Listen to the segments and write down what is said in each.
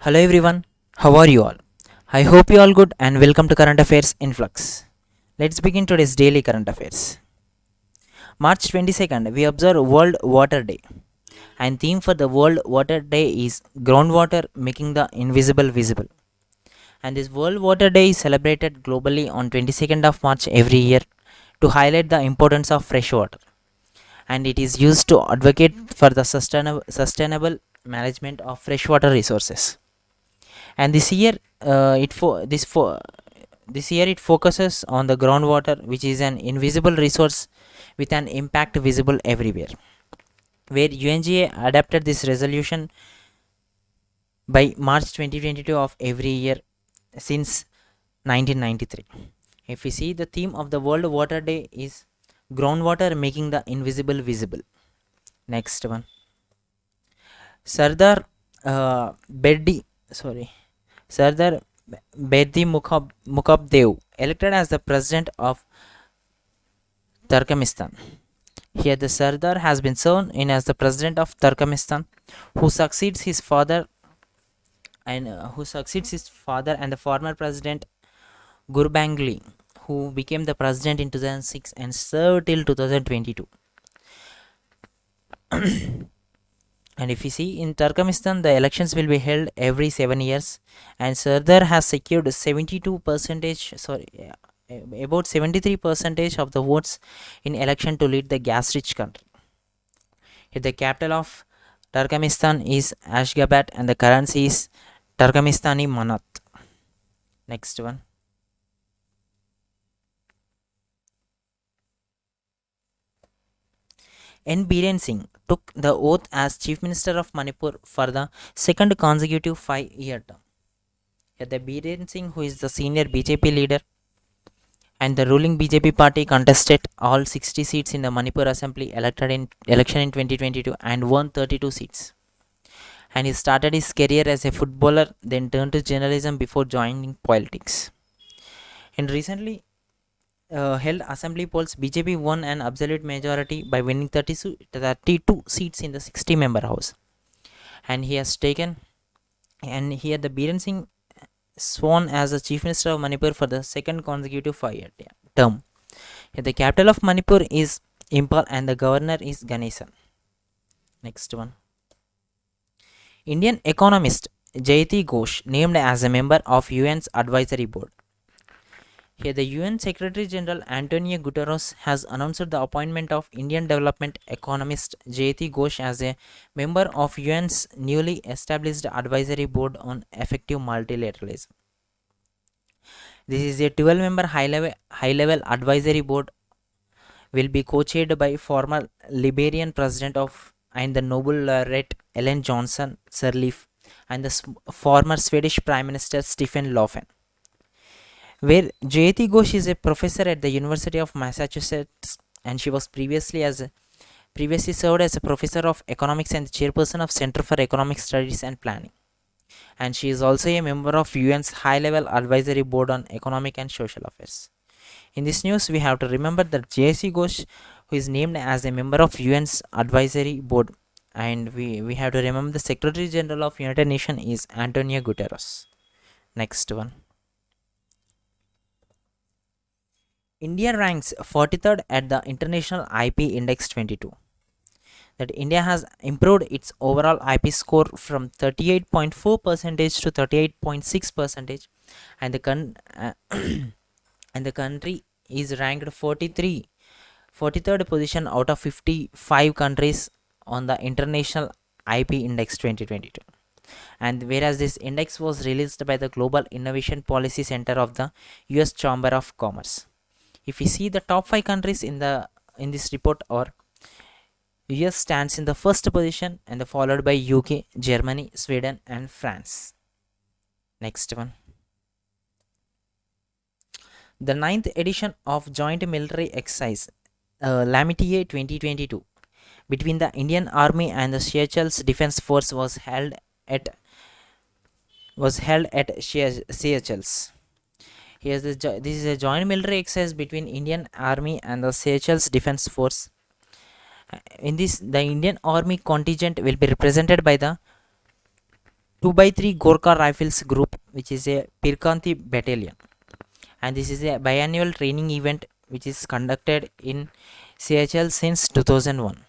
Hello everyone, how are you all? I hope you all good and welcome to Current Affairs in Flux. Let's begin today's daily current affairs. March 22nd, we observe World Water Day, and theme for the World Water Day is groundwater making the invisible visible. And this World Water Day is celebrated globally on 22nd of March every year to highlight the importance of fresh water, and it is used to advocate for the sustainable management of freshwater resources. And this year it focuses on the groundwater, which is an invisible resource with an impact visible everywhere, where UNGA adapted this resolution by March 2022 of every year since 1993. If we see, the theme of the World Water Day is groundwater making the invisible visible. Next one, Sardar Beddi sorry Sardar Beddi Mukhabdev, elected as the President of Turkmenistan. Here, the Sardar has been sworn in as the President of Turkmenistan, who succeeds his father and the former President Gurbanguly, who became the President in 2006 and served till 2022. And if you see, in Turkmenistan, the elections will be held every 7 years, and Sardar has secured 72 percentage, about 73 percentage of the votes in election to lead the gas-rich country. Here, the capital of Turkmenistan is Ashgabat, and the currency is Turkmenistani manat. Next one. N. Biren Singh took the oath as Chief Minister of Manipur for the second consecutive 5-year term. Yet the Biren Singh, who is the senior BJP leader and the ruling BJP party, contested all 60 seats in the Manipur Assembly election in 2022 and won 32 seats. And he started his career as a footballer, then turned to journalism before joining politics. In recently held assembly polls, BJP won an absolute majority by winning 32 seats in the 60-member house. And he has taken, and here the Biren Singh sworn as the Chief Minister of Manipur for the second consecutive 5-year term. Here, the capital of Manipur is Imphal and the governor is Ganesan. Next one. Indian economist Jayati Ghosh named as a member of UN's advisory board. Here, the UN Secretary General Antonio Guterres has announced the appointment of Indian development economist Jayati Ghosh as a member of UN's newly established advisory board on effective multilateralism. This is a 12-member high-level advisory board, will be co-chaired by former Liberian President of and the Nobel laureate Ellen Johnson Sirleaf and the former Swedish Prime Minister Stephen Löfven. Where Jayati Ghosh is a professor at the University of Massachusetts, and she was previously served as a professor of economics and chairperson of Center for Economic Studies and Planning. And she is also a member of UN's high-level advisory board on economic and social affairs. In this news, we have to remember that Jayati Ghosh, who is named as a member of UN's advisory board, and we have to remember the Secretary General of United Nations is Antonio Guterres. Next one. India ranks 43rd at the International IP Index 22. That India has improved its overall IP score from 38.4 percentage to 38.6 percentage, and the country is ranked 43rd position out of 55 countries on the International IP Index 2022. And whereas this index was released by the Global Innovation Policy Center of the US Chamber of Commerce. If we see, the top 5 countries in this report are US stands in the first position, and followed by UK, Germany, Sweden and France. Next one. The 9th edition of Joint Military Exercise LAmita 2022 between the Indian Army and the Seychelles Defence Force was held at Seychelles. This is a joint military exercise between Indian Army and the Seychelles Defence Force. In this, the Indian Army contingent will be represented by the 2 by 3 Gorkha Rifles Group, which is a Pirkanti battalion, and this is a biannual training event which is conducted in CHL since 2001.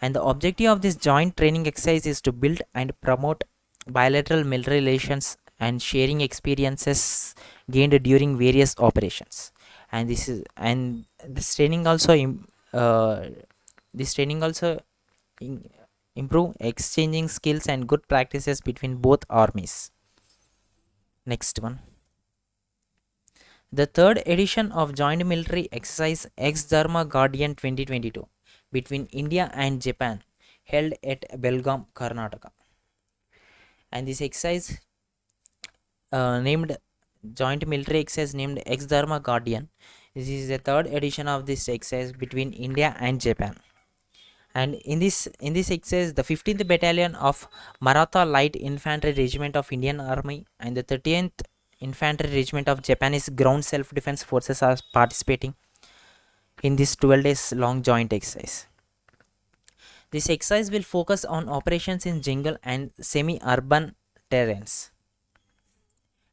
And the objective of this joint training exercise is to build and promote bilateral military relations and sharing experiences gained during various operations. And this training also uh, this training also in- improve exchanging skills and good practices between both armies. Next one. The third edition of Joint Military Exercise ex Dharma Guardian 2022 between India and Japan held at Belgaum, Karnataka. And this exercise named Joint Military Exercise named ex Dharma Guardian. This is the third edition of this exercise between India and Japan. And in this exercise, the 15th Battalion of Maratha Light Infantry Regiment of Indian Army and the 30th Infantry Regiment of Japanese Ground Self Defense Forces are participating in this 12 days long joint exercise. This exercise will focus on operations in jungle and semi-urban terrains,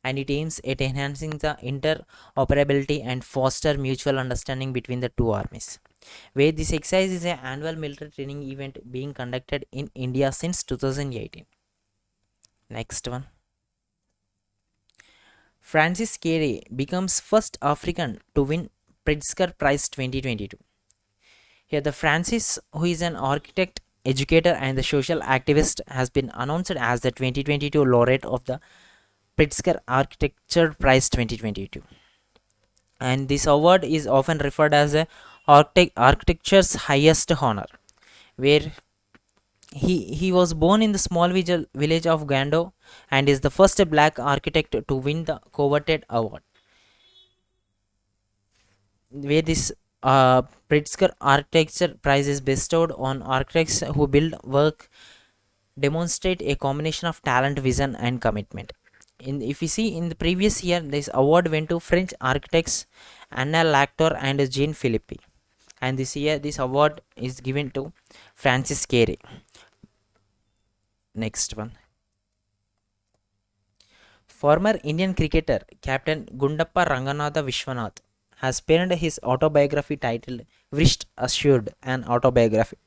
and it aims at enhancing the interoperability and foster mutual understanding between the two armies. Where this exercise is an annual military training event being conducted in India since 2018. Next one. Francis Carey becomes first African to win Pritzker Prize 2022. Here, the Francis, who is an architect, educator, and the social activist, has been announced as the 2022 laureate of the Pritzker Architecture Prize 2022. And this award is often referred as a architecture's highest honor, where he was born in the small village of Gando and is the first black architect to win the coveted award. Where this Pritzker Architecture Prize is bestowed on architects who build work demonstrate a combination of talent, vision, and commitment. If you see in the previous year, this award went to French architects Anna Lactor and Jean Philippe, and this year this award is given to Francis Carey. Next one. Former Indian cricketer Captain Gundappa Ranganatha Vishwanath has penned his autobiography titled Wished Assured, an autobiography.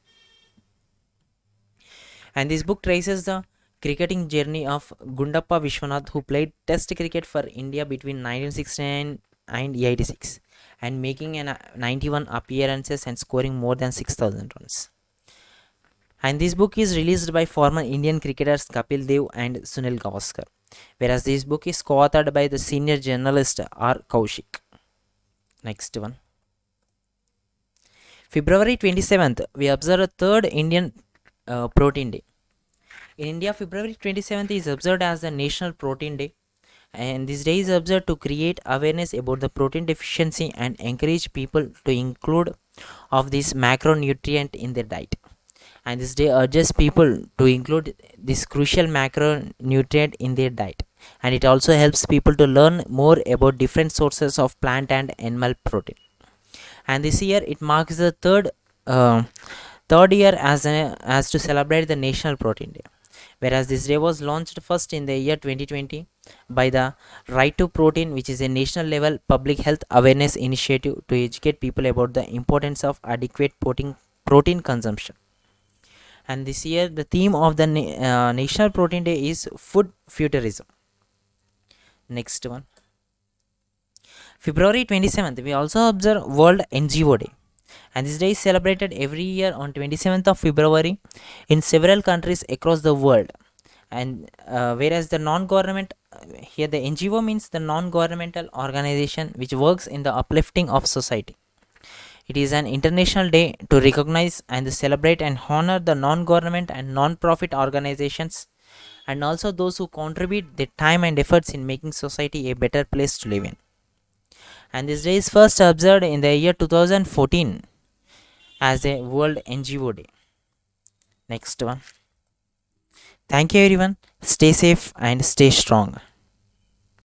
And this book traces the cricketing journey of Gundappa Vishwanath, who played Test cricket for India between 1969 and 86, and making 91 appearances and scoring more than 6,000 runs. And this book is released by former Indian cricketers Kapil Dev and Sunil Gavaskar, whereas this book is co-authored by the senior journalist R. Kaushik. Next one. February 27th, we observe a third Indian Protein Day. In India, February 27th is observed as the National Protein Day, and this day is observed to create awareness about the protein deficiency and encourage people to include of this macronutrient in their diet. And this day urges people to include this crucial macronutrient in their diet, and it also helps people to learn more about different sources of plant and animal protein. And this year it marks the third year as to celebrate the National Protein Day, whereas this day was launched first in the year 2020 by the Right to Protein, which is a national level public health awareness initiative to educate people about the importance of adequate protein consumption. And this year the theme of the National Protein Day is food futurism. Next one. February 27th, we also observe World NGO Day, and this day is celebrated every year on 27th of February in several countries across the world. And whereas the non-government, here the NGO means the non-governmental organization which works in the uplifting of society. It is an international day to recognize and celebrate and honor the non-government and non-profit organizations, and also those who contribute their time and efforts in making society a better place to live in. And this day is first observed in the year 2014 as a World NGO Day. Next one. Thank you everyone. Stay safe and stay strong.